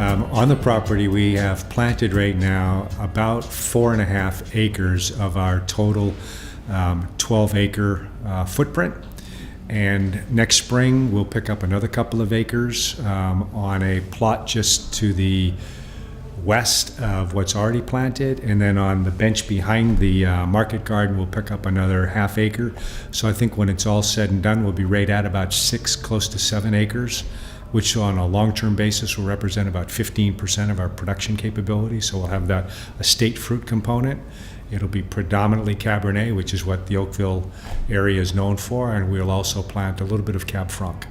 On the property, we have planted right now about 4.5 acres of our total 12-acre footprint. And next spring, we'll pick up another couple of acres on a plot just to the west of what's already planted. And then on the bench behind the market garden, we'll pick up another half acre. So I think when it's all said and done, we'll be right at about 6, close to 7 acres, which on a long-term basis will represent about 15% of our production capability. So we'll have that estate fruit component. It'll be predominantly Cabernet, which is what the Oakville area is known for, and we'll also plant a little bit of Cab Franc.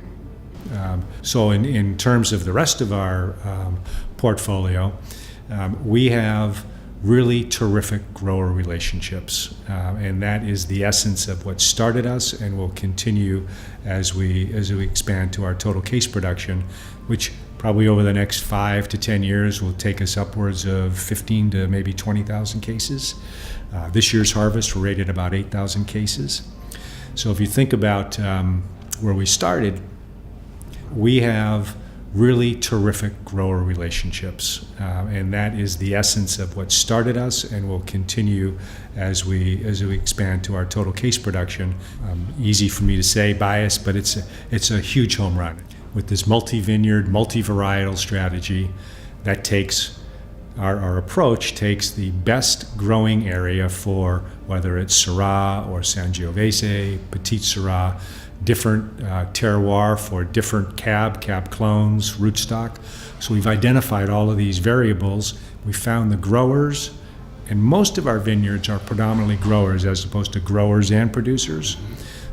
So in terms of the rest of our portfolio, we have really terrific grower relationships, and that is the essence of what started us and will continue as we expand to our total case production, which probably over the next 5 to 10 years will take us upwards of 15 to maybe 20,000 cases. This year's harvest, we're rated about 8,000 cases. So if you think about where we started, we have really terrific grower relationships, and that is the essence of what started us and will continue as we expand to our total case production. Easy for me to say, biased, but it's a huge home run. With this multi-vineyard, multi-varietal strategy, that takes our approach takes the best growing area for whether it's Syrah or Sangiovese, Petit Syrah, different terroir for different cab clones, rootstock. So we've identified all of these variables. We found the growers, and most of our vineyards are predominantly growers as opposed to growers and producers.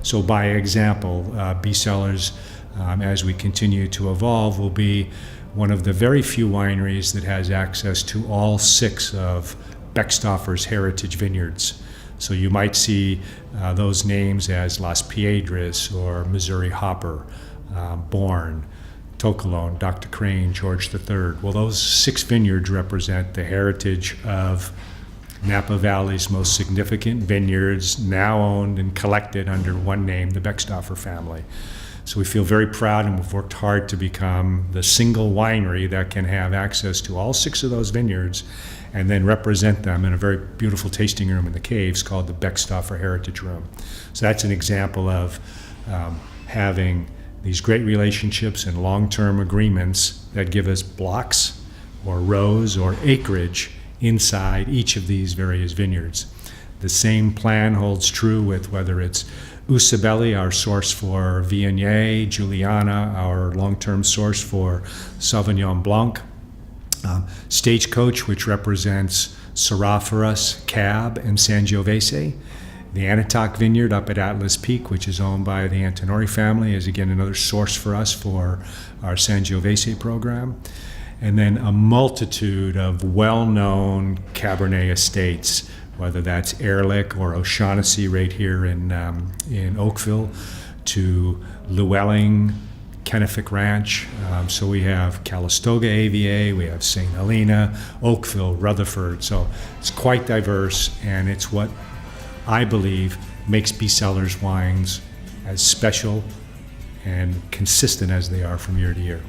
So by example, Cellars, as we continue to evolve, will be one of the very few wineries that has access to all 6 of Beckstoffer's heritage vineyards. So you might see those names as Las Piedras or Missouri Hopper, Bourne, Tocolone, Dr. Crane, George III. Well, those 6 vineyards represent the heritage of Napa Valley's most significant vineyards, now owned and collected under one name, the Beckstoffer family. So we feel very proud, and we've worked hard to become the single winery that can have access to all 6 of those vineyards and then represent them in a very beautiful tasting room in the caves called the Beckstoffer Heritage Room. So that's an example of having these great relationships and long-term agreements that give us blocks or rows or acreage inside each of these various vineyards. The same plan holds true with whether it's Usabelli, our source for Viognier, Juliana, our long-term source for Sauvignon Blanc, Stagecoach, which represents Syrah for us, Cab, and Sangiovese. The Anatok Vineyard up at Atlas Peak, which is owned by the Antinori family, is again another source for us for our Sangiovese program. And then a multitude of well-known Cabernet estates, whether that's Ehrlich or O'Shaughnessy right here in Oakville, to Llewellyn, Kennefic Ranch. So we have Calistoga AVA, we have St. Helena, Oakville, Rutherford. So it's quite diverse, and it's what I believe makes Cellars wines as special and consistent as they are from year to year.